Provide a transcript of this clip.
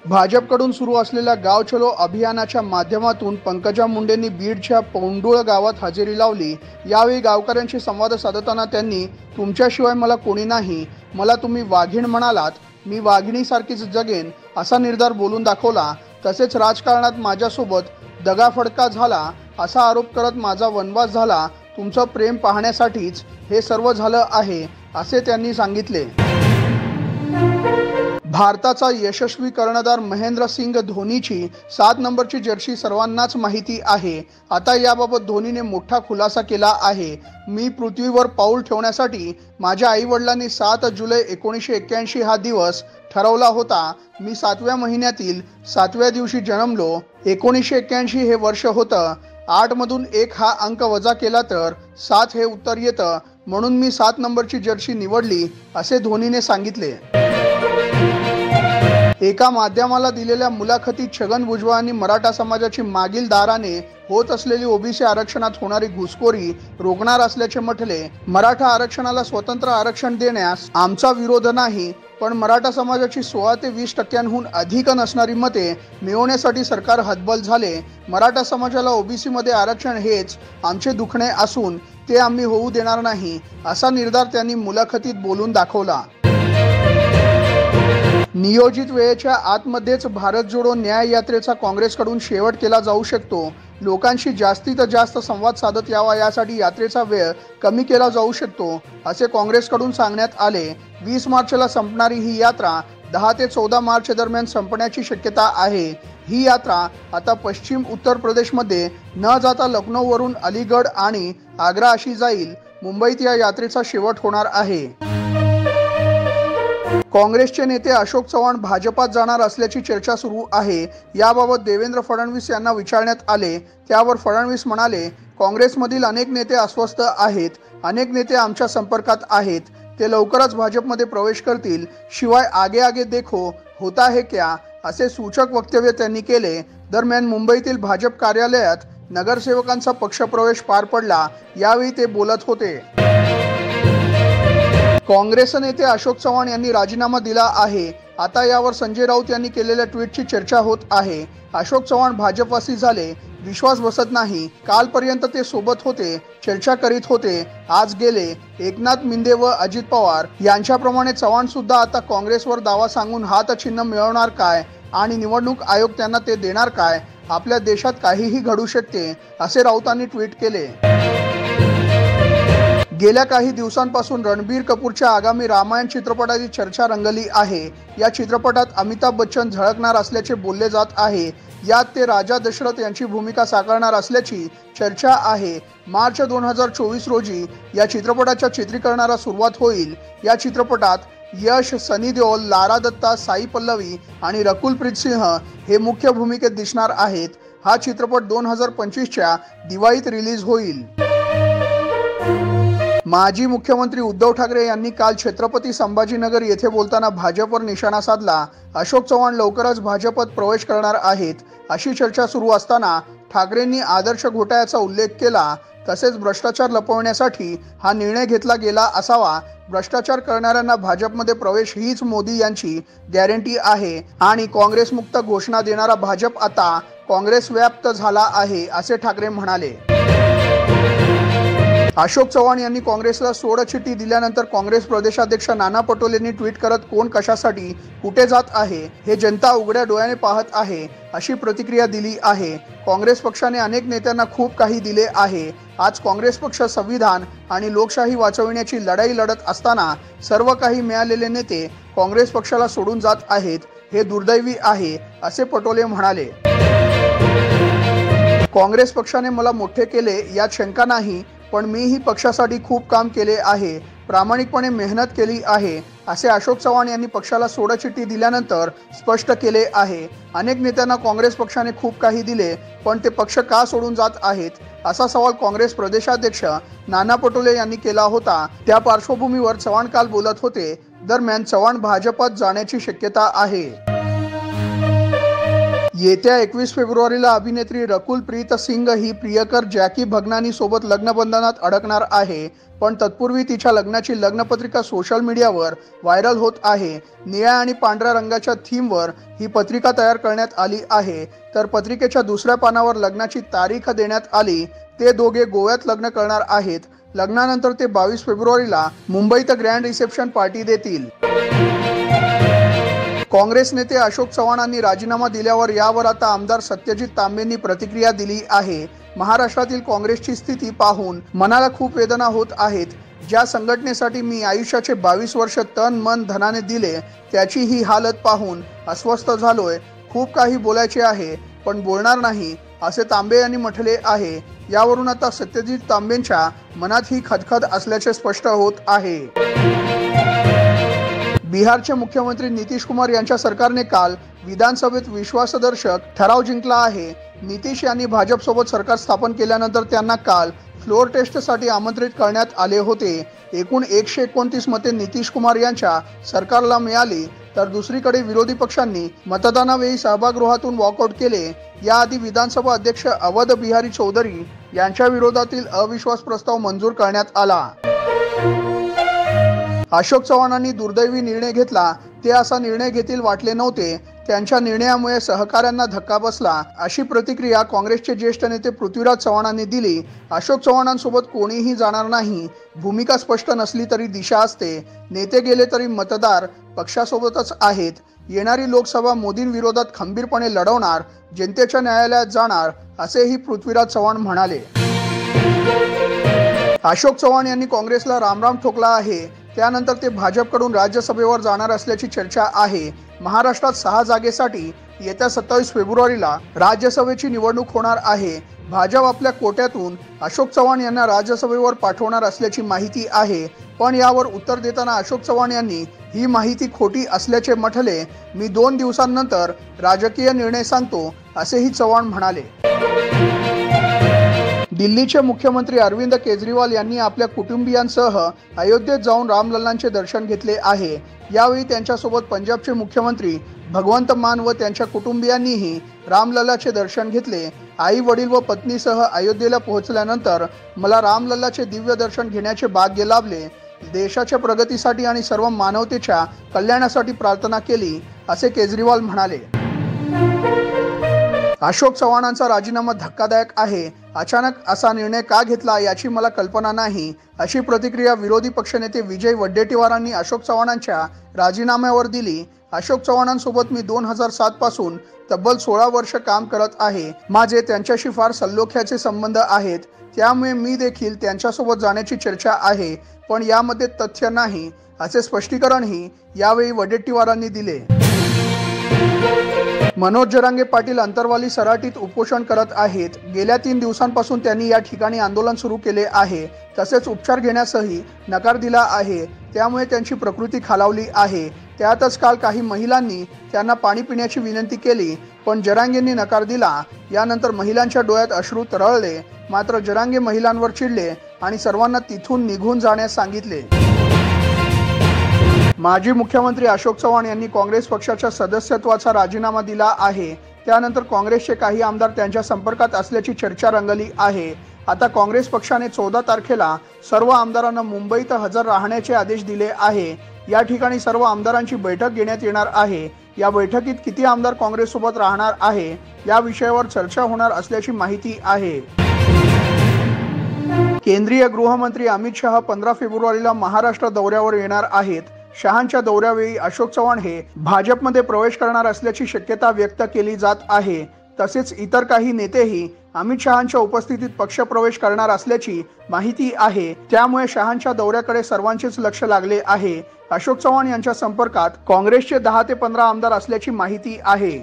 भाजपकडून सुरू असलेल्या गाव चलो अभियानाच्या माध्यमातून पंकजा मुंडेंनी बीडच्या पौंडुळ गावात हजेरी लावली। यावेळी गावकऱ्यांशी संवाद साधताना त्यांनी तुमच्याशिवाय मला कोणी नाही, मला तुम्ही वाघीण म्हणालात, मी वाघिणीसारखीच जगेन असा निर्धार बोलून दाखवला। तसेच राजकारणात माझ्यासोबत दगाफडका झाला असा आरोप करत माझा वनवास झाला, तुमचं प्रेम पाहण्यासाठीच हे सर्व झालं आहे असे त्यांनी सांगितले। भारताचा यशस्वी कर्णधार महेंद्रसिंग धोनीची 7 नंबरची जर्सी सर्वांनाच माहिती आहे। आता याबाबत धोनीने मोठा खुलासा केला आहे। मी पृथ्वीवर पाऊल ठेवण्यासाठी माझ्या आईवडिलांनी 7 जुलै 1981 हा दिवस ठरवला होता। मी 7व्या महिन्यातील 7व्या दिवशी जन्मलो। 1981 हे वर्ष होतं। 8 मधून 1 हा अंक वजा केला तर 7 हे उत्तर येतं, म्हणून मी 7 नंबरची जर्सी निवडली असे धोनीने सांगितले। एका माध्यमाला दिलेल्या मुलाखतीत छगन भुजबळांनी मराठा समाजाची मागील दाराने होत असलेली ओबीसी आरक्षणात होणारी घुसखोरी रोखणार असल्याचे म्हटले। मराठा आरक्षणाला स्वतंत्र आरक्षण देण्यास आमचा विरोध नाही, पण मराठा समाजाची 16 ते 20% अधिक नसणारी मते मिळवण्यासाठी सरकार हतबल झाले। मराठा समाजाला ओबीसी मध्ये आरक्षण हेच आमचे दुखणे असून ते आम्ही होऊ देणार नाही असा निर्धार त्यांनी मुलाखतीत बोलून दाखवला। नियोजित वेळेच्या आतमध्येच भारत जोडो न्याय यात्रेचा काँग्रेसकडून शेवट केला जाऊ शकतो। लोकांशी जास्तीत जास्त संवाद साधत यावा यासाठी यात्रेचा वेळ कमी केला जाऊ शकतो असे काँग्रेसकडून सांगण्यात आले। 20 मार्चला संपणारी ही यात्रा 10 ते 14 मार्च दरम्यान संपण्याची शक्यता आहे। ही यात्रा आता पश्चिम उत्तर प्रदेशमध्ये न जाता लखनौवरून अलीगड आणि आग्रा अशी जाईल। मुंबईत या यात्रेचा शेवट होणार आहे। काँग्रेसचे नेते अशोक चव्हाण भाजपात जाणार असल्याची चर्चा सुरू आहे। याबाबत देवेंद्र फडणवीस यांना विचारण्यात आले, त्यावर फडणवीस म्हणाले, काँग्रेसमधील अनेक नेते अस्वस्थ आहेत, अनेक नेते आमच्या संपर्कात आहेत, ते लवकरच भाजपमध्ये प्रवेश करतील, शिवाय आगे आगे देखो होता है क्या असे सूचक वक्तव्य त्यांनी केले। दरम्यान मुंबईतील भाजप कार्यालयात नगरसेवकांचा पक्षप्रवेश पार पडला, यावेळी ते बोलत होते। काँग्रेस नेते अशोक चव्हाण यांनी राजीनामा दिला आहे। आता यावर संजय राऊत यांनी केलेल्या ट्विटची चर्चा होत आहे। अशोक चव्हाण भाजपवासी झाले, विश्वास बसत नाही, कालपर्यंत ते सोबत होते, चर्चा करीत होते, आज गेले। एकनाथ मिंदे व अजित पवार यांच्याप्रमाणे चव्हाण सुद्धा आता काँग्रेसवर दावा सांगून हातचिन्ह मिळवणार काय आणि निवडणूक आयोग त्यांना ते देणार काय? आपल्या देशात काहीही घडू शकते असे राऊतांनी ट्विट केले। गेल्या काही दिवसांपासून रणबीर कपूरच्या आगामी रामायण चित्रपटाची चर्चा रंगली आहे। या चित्रपटात अमिताभ बच्चन झळकणार असल्याचे बोलले जात आहे। यात ते राजा दशरथ यांची भूमिका साकारणार असल्याची चर्चा आहे। मार्च 2024 रोजी या चित्रपटाच्या चित्रीकरणाला सुरुवात होईल। या चित्रपटात यश, सनी देओल, लारा दत्ता, साई पल्लवी आणि रकुल प्रीत सिंह हे मुख्य भूमिकेत दिसणार आहेत। हा चित्रपट 2025च्या दिवाळीत रिलीज होईल। माजी मुख्यमंत्री उद्धव ठाकरे यांनी काल छत्रपती संभाजीनगर येथे बोलताना भाजपवर निशाणा साधला। अशोक चव्हाण लवकरच भाजपत प्रवेश करणार आहेत अशी चर्चा सुरू असताना ठाकरेंनी आदर्श घोटाळ्याचा उल्लेख केला। तसेच भ्रष्टाचार लपवण्यासाठी हा निर्णय घेतला गेला असावा। भ्रष्टाचार करणाऱ्यांना भाजपमध्ये प्रवेश हीच मोदी यांची गॅरंटी आहे आणि काँग्रेसमुक्त घोषणा देणारा भाजप आता काँग्रेस व्याप्त झाला आहे असे ठाकरे म्हणाले। अशोक चव्हाण यांनी काँग्रेसला सोडचिठ्ठी दिल्यानंतर काँग्रेस प्रदेशाध्यक्ष नाना पटोलेंनी ट्विट करत कोण कशासाठी कुठे जात आहे हे जनता उघड्या डोळ्याने पाहत आहे अशी प्रतिक्रिया दिली आहे। काँग्रेस पक्षाने अनेक नेत्यांना खूप काही दिले आहे। आज काँग्रेस पक्ष संविधान आणि लोकशाही वाचविण्याची लढाई लढत असताना सर्व काही मिळालेले नेते काँग्रेस पक्षाला सोडून जात आहेत, हे दुर्दैवी आहे असे पटोले म्हणाले। काँग्रेस पक्षाने मला मोठे केले यात शंका नाही, पण मीही पक्षासाठी खूप काम केले आहे, प्रामाणिकपणे मेहनत केली आहे असे अशोक चव्हाण यांनी पक्षाला सोडचिठ्ठी दिल्यानंतर स्पष्ट केले आहे। अनेक नेत्यांना काँग्रेस पक्षाने खूप काही दिले, पण ते पक्ष का सोडून जात आहेत असा सवाल काँग्रेस प्रदेशाध्यक्ष नाना पटोले यांनी केला होता। त्या पार्श्वभूमीवर चव्हाण काल बोलत होते। दरम्यान चव्हाण भाजपात जाण्याची शक्यता आहे। येत्या 21 फेब्रुवारीला अभिनेत्री रकुल प्रीत सिंग ही प्रियकर जॅकी भगनानी सोबत लग्नबंधनात अडकणार आहे। पण तत्पूर्वी तिच्या लग्नाची लग्नपत्रिका सोशल मीडियावर व्हायरल होत आहे। निळ्या आणि पांढऱ्या रंगाच्या थीमवर ही पत्रिका तयार करण्यात आली आहे। तर पत्रिकेच्या दुसऱ्या पानावर लग्नाची तारीख देण्यात आली। ते दोघे गोव्यात लग्न करणार आहेत। लग्नानंतर ते 22 फेब्रुवारीला मुंबईत ग्रँड रिसेप्शन पार्टी देतील। काँग्रेस नेते अशोक चव्हाणांनी राजीनामा दिल्यावर यावर आता आमदार सत्यजित तांबेंनी प्रतिक्रिया दिली आहे। महाराष्ट्रातील काँग्रेसची स्थिती पाहून मनाला खूप वेदना होत आहेत। ज्या संघटनेसाठी मी आयुष्याचे 22 वर्ष तन मन धनाने दिले त्याची ही हालत पाहून अस्वस्थ झालोय। खूप काही बोलायचे आहे पण बोलणार नाही असे तांबे यांनी म्हटले आहे। यावरून आता सत्यजित तांबेंच्या मनात ही खदखद असल्याचे स्पष्ट होत आहे। बिहारचे मुख्यमंत्री नितीश कुमार यांच्या सरकारने काल विधानसभेत विश्वासदर्शक ठराव जिंकला आहे। नितीश यांनी भाजपसोबत सरकार स्थापन केल्यानंतर त्यांना काल फ्लोअर टेस्टसाठी आमंत्रित करण्यात आले होते। एकूण 129 मते नितीश कुमार यांच्या सरकारला मिळाली, तर दुसरीकडे विरोधी पक्षांनी मतदानावेळी सभागृहातून वॉकआउट केले। याआधी विधानसभा अध्यक्ष अवध बिहारी चौधरी यांच्या विरोधातील अविश्वास प्रस्ताव मंजूर करण्यात आला। अशोक चव्हाणांनी दुर्दैवी निर्णय घेतला। ते असा निर्णय घेतील वाटले नव्हते। त्यांच्या निर्णयामुळे सहकाऱ्यांना धक्का बसला, अशी प्रतिक्रिया काँग्रेसचे ज्येष्ठ नेते पृथ्वीराज चव्हाणांनी दिली। अशोक चव्हाणांसोबत कोणीही जाणार नाही। भूमिका स्पष्ट नसली तरी दिशा असते। नेते गेले तरी मतदार पक्षासोबतच आहेत। येणारी लोकसभा मोदींविरोधात खंबीरपणे लढवणार, जनतेच्या न्यायालयात जाणार, असेही पृथ्वीराज चव्हाण म्हणाले। अशोक चव्हाण यांनी काँग्रेसला रामराम ठोकला आहे। त्यानंतर ते भाजपकडून राज्यसभेवर जाणार असल्याची चर्चा आहे। महाराष्ट्रात 6 जागेसाठी येत्या 27 फेब्रुवारीला राज्यसभेची निवडणूक होणार आहे। भाजप आपल्या कोट्यातून अशोक चव्हाण यांना राज्यसभेवर पाठवणार असल्याची माहिती आहे। पण यावर उत्तर देताना अशोक चव्हाण यांनी ही माहिती खोटी असल्याचे म्हटले। मी 2 दिवसांनंतर राजकीय निर्णय सांगतो, असेही चव्हाण म्हणाले। दिल्लीचे मुख्यमंत्री अरविंद केजरीवाल यांनी आपल्या कुटुंबियांसह अयोध्येत जाऊन रामलल्लांचे दर्शन घेतले आहे। यावेळी त्यांच्यासोबत पंजाबचे मुख्यमंत्री भगवंत मान व त्यांच्या कुटुंबियांनीही रामलल्लाचे दर्शन घेतले। आई वडील व पत्नीसह अयोध्येला पोहोचल्यानंतर मला रामलल्लाचे दिव्य दर्शन घेण्याचे भाग्य लाभले। देशाच्या प्रगतीसाठी आणि सर्व मानवतेच्या कल्याणासाठी प्रार्थना केली, असे केजरीवाल म्हणाले। अशोक चव्हाणांचा राजीनामा धक्कादायक आहे। अचानक असा निर्णय का घेतला याची मला कल्पना नाही, अशी प्रतिक्रिया विरोधी पक्षनेते विजय वडेट्टीवारांनी अशोक चव्हाणांच्या राजीनाम्यावर दिली। अशोक चव्हाणांसोबत मी 2007 पासून तब्बल 16 वर्ष काम करत आहे। माझे त्यांच्याशी फार सलोख्याचे संबंध आहेत। त्यामुळे मी देखील त्यांच्यासोबत जाण्याची चर्चा आहे, पण यामध्ये तथ्य नाही, असे स्पष्टीकरणही यावेळी वडेट्टीवारांनी दिले। मनोज जरांगे पाटील अंतरवाली सराटीत उपोषण करत आहेत। गेल्या 3 दिवसांपासून त्यांनी या ठिकाणी आंदोलन सुरू केले आहे। तसेच उपचार घेण्यासही नकार दिला आहे। त्यामुळे त्यांची प्रकृती खालावली आहे। त्यातच काल काही महिलांनी त्यांना पाणी पिण्याची विनंती केली, पण जरांगेंनी नकार दिला। यानंतर महिलांच्या डोळ्यात अश्रू तरळले। मात्र जरांगे महिलांवर चिडले आणि सर्वांना तिथून निघून जाण्यास सांगितले। माजी मुख्यमंत्री अशोक चव्हाण यांनी काँग्रेस पक्षाच्या सदस्यत्वाचा राजीनामा दिला आहे। त्यानंतर काँग्रेसचे काही आमदार त्यांच्या संपर्कात असल्याची चर्चा रंगली आहे। आता काँग्रेस पक्षाने 14 तारखेला सर्व आमदारांना मुंबईत हजर राहण्याचे आदेश दिले आहे। या ठिकाणी सर्व आमदारांची बैठक घेण्यात येणार आहे। या बैठकीत किती आमदार काँग्रेससोबत राहणार आहे या विषयावर चर्चा होणार असल्याची माहिती आहे। केंद्रीय गृहमंत्री अमित शहा 15 फेब्रुवारीला महाराष्ट्र दौऱ्यावर येणार आहेत। शहांच्या दौऱ्यावेळी अशोक चव्हाण हे भाजपमध्ये प्रवेश करणार असल्याची शक्यता व्यक्त केली जात आहे। तसेच इतर काही नेतेही अमित शहांच्या उपस्थितीत पक्षप्रवेश करणार असल्याची माहिती आहे। त्यामुळे शहांच्या दौऱ्याकडे सर्वांचेच लक्ष लागले आहे। अशोक चव्हाण यांच्या संपर्कात काँग्रेसचे 10 ते 15 आमदार असल्याची माहिती आहे।